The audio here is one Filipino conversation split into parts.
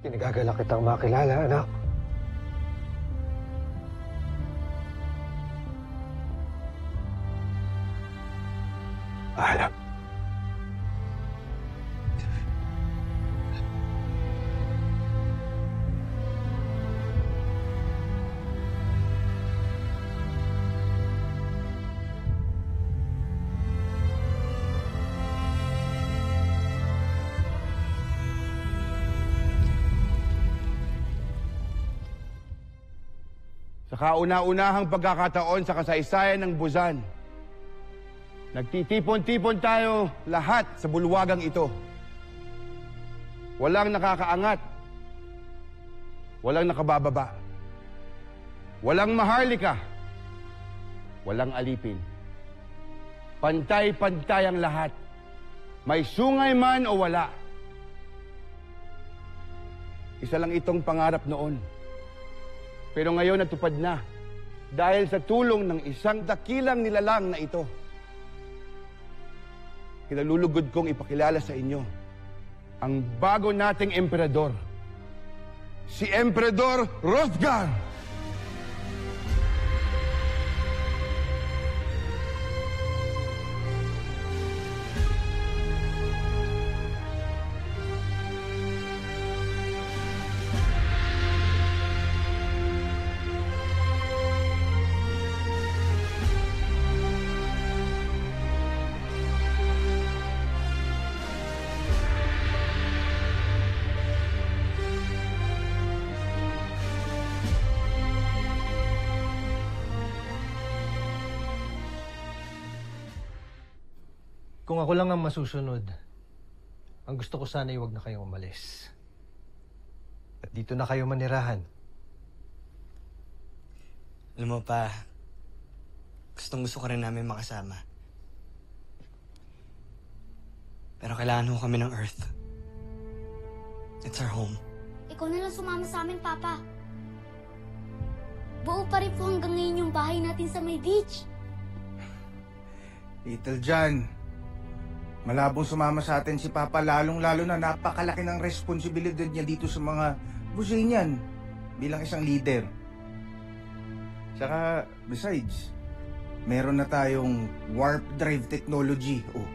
Pinagagalak kitang makilala, anak. Alam. Sa kauna-unahang pagkakataon sa kasaysayan ng Buzan, nagtitipon-tipon tayo lahat sa bulwagang ito. Walang nakakaangat. Walang nakabababa. Walang maharlika. Walang alipin. Pantay-pantay ang lahat. May sungay man o wala. Isa lang itong pangarap noon. Pero ngayon natupad na dahil sa tulong ng isang dakilang nilalang na ito. Kinalulugod kong ipakilala sa inyo ang bago nating emperador, si Emperador Hrothgar! Kung ako lang ang masusunod, ang gusto ko sana ay huwag na kayong umalis. At dito na kayo manirahan. Alam mo pa, gusto ko rin namin makasama. Pero kailangan ho kami ng Earth. It's our home. Ikaw na lang sumama sa amin, Papa. Buo pa rin po hanggang ngayon yung bahay natin sa may beach. Little John, malabong sumama sa atin si Papa, lalong-lalo na napakalaki ng responsibilidad niya dito sa mga Buzanian bilang isang leader. Saka, besides, meron na tayong warp drive technology. Oh,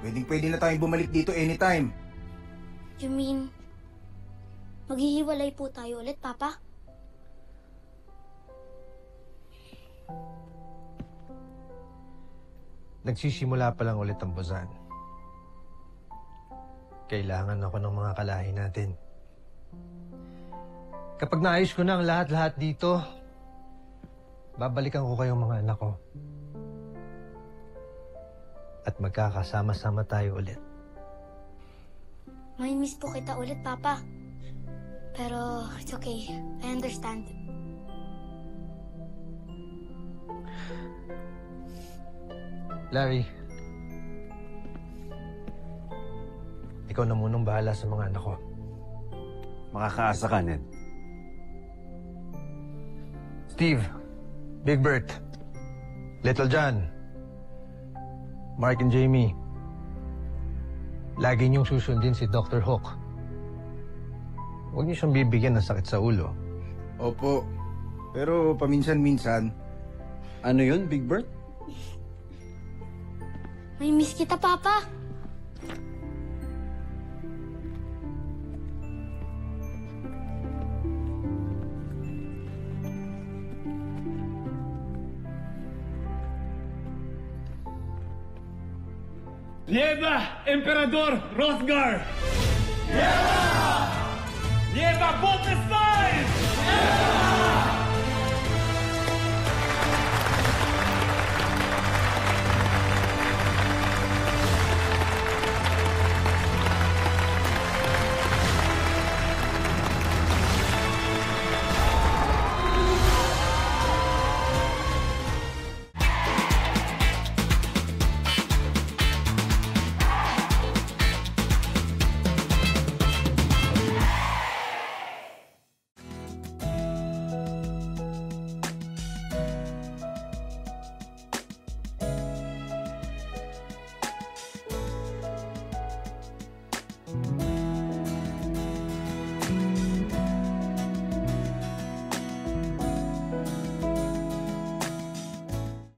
pwedeng-pwede na tayong bumalik dito anytime. You mean, maghihiwalay po tayo ulit, Papa? Nagsisimula pa lang ulit ang Buzan. Kailangan ako ng mga kalahi natin. Kapag naayos ko na ang lahat-lahat dito, babalikan ko kayong mga anak ko. At magkakasama-sama tayo ulit. May miss po kita ulit, Papa. Pero it's okay. I understand. Larry, ikaw na munang bahala sa mga anak ko. Makakaasa ka, Ned. Steve, Big Bert, Little John, Mark and Jamie, lagi niyong susundin si Dr. Hook. Huwag niyo siyang bibigyan ng sakit sa ulo. Opo, pero paminsan-minsan. Ano yun, Big Bert? May miss kita, Papa. Viva Emperador Hrothgar! Viva!